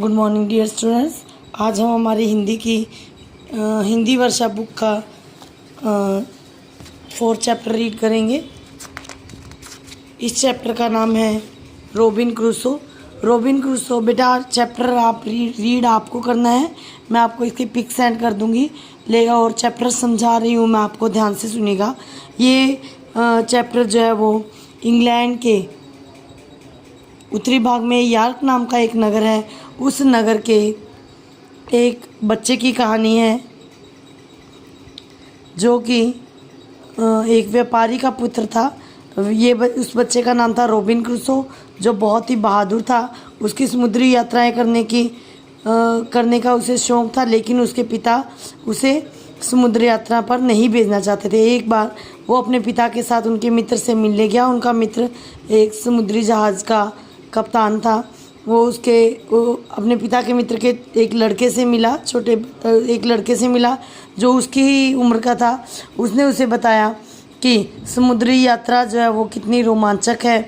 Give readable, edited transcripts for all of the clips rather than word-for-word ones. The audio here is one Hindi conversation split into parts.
Good morning dear students. आज हम हमारी हिंदी की हिंदी वर्षा बुक का 4th चैप्टर रीड करेंगे। इस चैप्टर का नाम है रॉबिन क्रूसो। रॉबिन क्रूसो बेटा चैप्टर आप रीड आपको करना है। मैं आपको इसकी पिक सेंड कर दूंगी लेगा और चैप्टर समझा रही हूँ मैं, आपको ध्यान से सुनिएगा। ये चैप्टर जो है वो इंग्लैंड के उत्तरी भाग में यॉर्क नाम का एक नगर है, उस नगर के एक बच्चे की कहानी है जो कि एक व्यापारी का पुत्र था। उस बच्चे का नाम था रॉबिन क्रूसो, जो बहुत ही बहादुर था। उसकी समुद्री यात्राएं करने का उसे शौक़ था, लेकिन उसके पिता उसे समुद्र यात्रा पर नहीं भेजना चाहते थे। एक बार वो अपने पिता के साथ उनके मित्र से मिलने गया। उनका मित्र एक समुद्री जहाज़ का कप्तान था। वो अपने पिता के मित्र के एक लड़के से मिला, एक लड़के से मिला जो उसकी ही उम्र का था। उसने उसे बताया कि समुद्री यात्रा जो है वो कितनी रोमांचक है।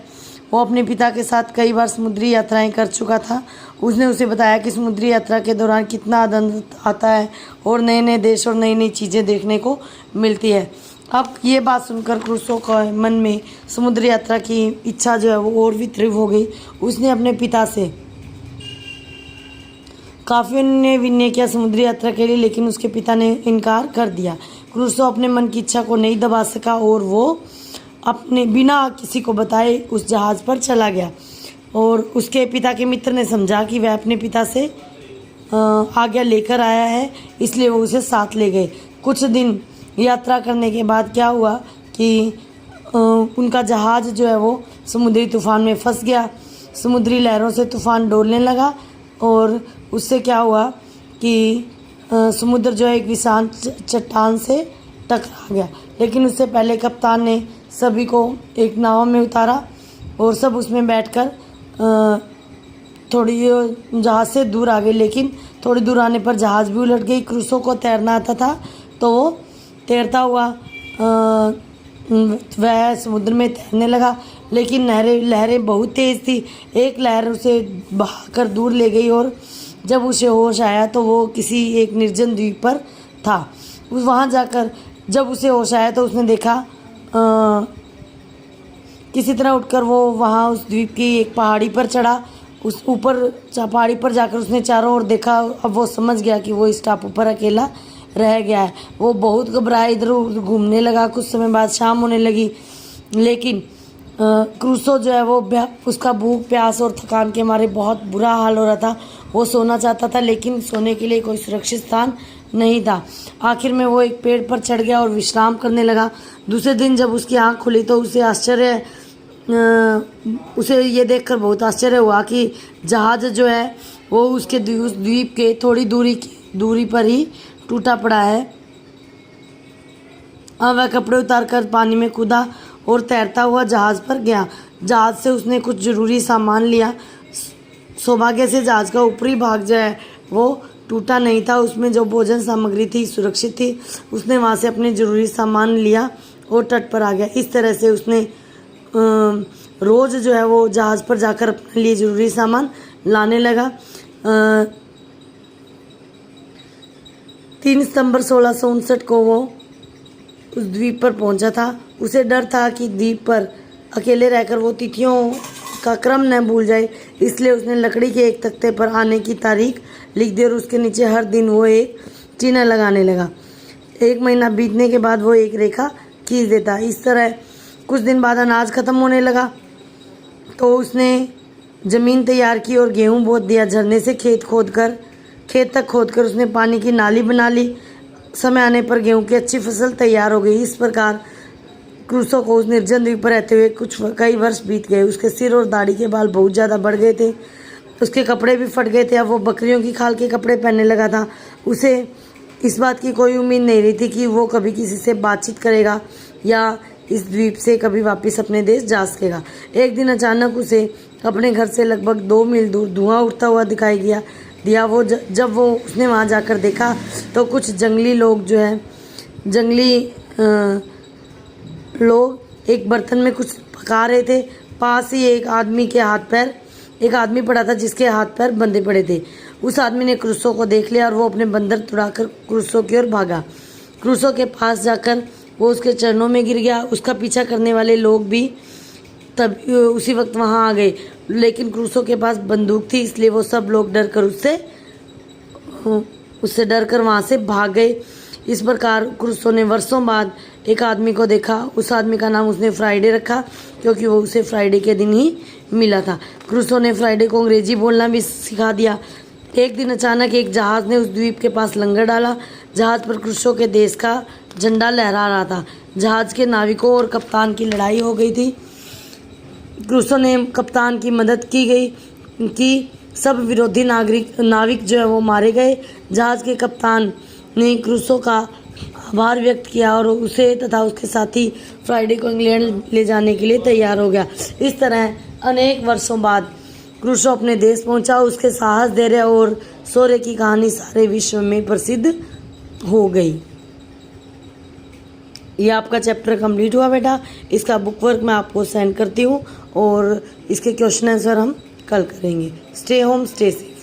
वो अपने पिता के साथ कई बार समुद्री यात्राएं कर चुका था। उसने उसे बताया कि समुद्री यात्रा के दौरान कितना आनंद आता है और नए नए देश और नई नई चीज़ें देखने को मिलती है। अब ये बात सुनकर क्रूसो का मन में समुद्र यात्रा की इच्छा जो है वो और भी तीव्र हो गई। उसने अपने पिता से काफ़ी विनय किया समुद्री यात्रा के लिए, लेकिन उसके पिता ने इनकार कर दिया। क्रूसो अपने मन की इच्छा को नहीं दबा सका और वो अपने बिना किसी को बताए उस जहाज़ पर चला गया। और उसके पिता के मित्र ने समझा कि वह अपने पिता से आज्ञा लेकर आया है, इसलिए वो उसे साथ ले गए। कुछ दिन यात्रा करने के बाद क्या हुआ कि उनका जहाज़ जो है वो समुद्री तूफ़ान में फंस गया। समुद्री लहरों से तूफ़ान डोलने लगा और उससे क्या हुआ कि समुद्र जो है एक विशाल चट्टान से टकरा गया। लेकिन उससे पहले कप्तान ने सभी को एक नाव में उतारा और सब उसमें बैठकर थोड़ी जहाज़ से दूर आ गए। लेकिन थोड़ी दूर आने पर जहाज़ भी उलट गई। क्रूसो को तैरना आता था तो वो तैरता हुआ वह समुद्र में तैरने लगा, लेकिन लहरें बहुत तेज़ थी। एक लहर उसे बहाकर दूर ले गई और जब उसे होश आया तो वो किसी एक निर्जन द्वीप पर था। वहाँ जाकर जब उसे होश आया तो उसने देखा किसी तरह उठकर वो वहाँ उस द्वीप की एक पहाड़ी पर चढ़ा। उस ऊपर पहाड़ी पर जाकर उसने चारों ओर देखा। अब वो समझ गया कि वो इस टापू पर अकेला रह गया है। वो बहुत घबराया, इधर उधर घूमने लगा। कुछ समय बाद शाम होने लगी, लेकिन क्रूसो जो है वो उसका भूख प्यास और थकान के मारे बहुत बुरा हाल हो रहा था। वो सोना चाहता था, लेकिन सोने के लिए कोई सुरक्षित स्थान नहीं था। आखिर में वो एक पेड़ पर चढ़ गया और विश्राम करने लगा। दूसरे दिन जब उसकी आँख खुली तो उसे ये देखकर बहुत आश्चर्य हुआ कि जहाज़ जो है वो उसके उस द्वीप के थोड़ी दूरी पर ही टूटा पड़ा है। अब वह कपड़े उतारकर पानी में कूदा और तैरता हुआ जहाज़ पर गया। जहाज़ से उसने कुछ ज़रूरी सामान लिया। सौभाग्य से जहाज़ का ऊपरी भाग जो है वो टूटा नहीं था। उसमें जो भोजन सामग्री थी सुरक्षित थी। उसने वहाँ से अपने ज़रूरी सामान लिया और तट पर आ गया। इस तरह से उसने रोज़ जो है वो जहाज़ पर जाकर अपने लिए ज़रूरी सामान लाने लगा। 3 सितंबर 1659 को वो उस द्वीप पर पहुंचा था। उसे डर था कि द्वीप पर अकेले रहकर वो तिथियों का क्रम न भूल जाए, इसलिए उसने लकड़ी के एक तख्ते पर आने की तारीख लिख दी और उसके नीचे हर दिन वो एक चिन्ह लगाने लगा। 1 महीना बीतने के बाद वो एक रेखा खींच देता। इस तरह कुछ दिन बाद अनाज ख़त्म होने लगा तो उसने ज़मीन तैयार की और गेहूँ बो दिया। झरने से खेत तक खोदकर उसने पानी की नाली बना ली। समय आने पर गेहूं की अच्छी फसल तैयार हो गई। इस प्रकार क्रूसो को उस निर्जन द्वीप पर रहते हुए कई वर्ष बीत गए। उसके सिर और दाढ़ी के बाल बहुत ज़्यादा बढ़ गए थे। उसके कपड़े भी फट गए थे। अब वो बकरियों की खाल के कपड़े पहनने लगा था। उसे इस बात की कोई उम्मीद नहीं रही थी कि वो कभी किसी से बातचीत करेगा या इस द्वीप से कभी वापस अपने देश जा सकेगा। एक दिन अचानक उसे अपने घर से लगभग 2 मील दूर धुआं उठता हुआ दिखाई दिया। जब उसने वहाँ जाकर देखा तो कुछ जंगली लोग एक बर्तन में कुछ पका रहे थे। पास ही एक आदमी के हाथ पैर एक आदमी पड़ा था जिसके हाथ पैर बंधे पड़े थे। उस आदमी ने क्रूसो को देख लिया और वो अपने बंदर तुड़ाकर क्रूसो की ओर भागा। क्रूसो के पास जाकर वो उसके चरणों में गिर गया। उसका पीछा करने वाले लोग भी तब उसी वक्त वहाँ आ गए, लेकिन क्रूसो के पास बंदूक थी, इसलिए वो सब लोग डर कर उससे डरकर वहाँ से भाग गए। इस प्रकार क्रूसो ने वर्षों बाद एक आदमी को देखा। उस आदमी का नाम उसने फ्राइडे रखा, क्योंकि वो उसे फ्राइडे के दिन ही मिला था। क्रूसो ने फ्राइडे को अंग्रेजी बोलना भी सिखा दिया। एक दिन अचानक एक जहाज़ ने उस द्वीप के पास लंगर डाला। जहाज़ पर क्रूसो के देश का झंडा लहरा रहा था। जहाज़ के नाविकों और कप्तान की लड़ाई हो गई थी। क्रूसो ने कप्तान की मदद की सब विरोधी नाविक जो है वो मारे गए। जहाज़ के कप्तान ने क्रूसो का आभार व्यक्त किया और उसे तथा उसके साथी फ्राइडे को इंग्लैंड ले जाने के लिए तैयार हो गया। इस तरह अनेक वर्षों बाद क्रूसो अपने देश पहुंचा। उसके साहस, धैर्य और शौर्य की कहानी सारे विश्व में प्रसिद्ध हो गई। ये आपका चैप्टर कंप्लीट हुआ बेटा। इसका बुक वर्क मैं आपको सेंड करती हूँ और इसके क्वेश्चन आंसर हम कल करेंगे। Stay home, stay safe.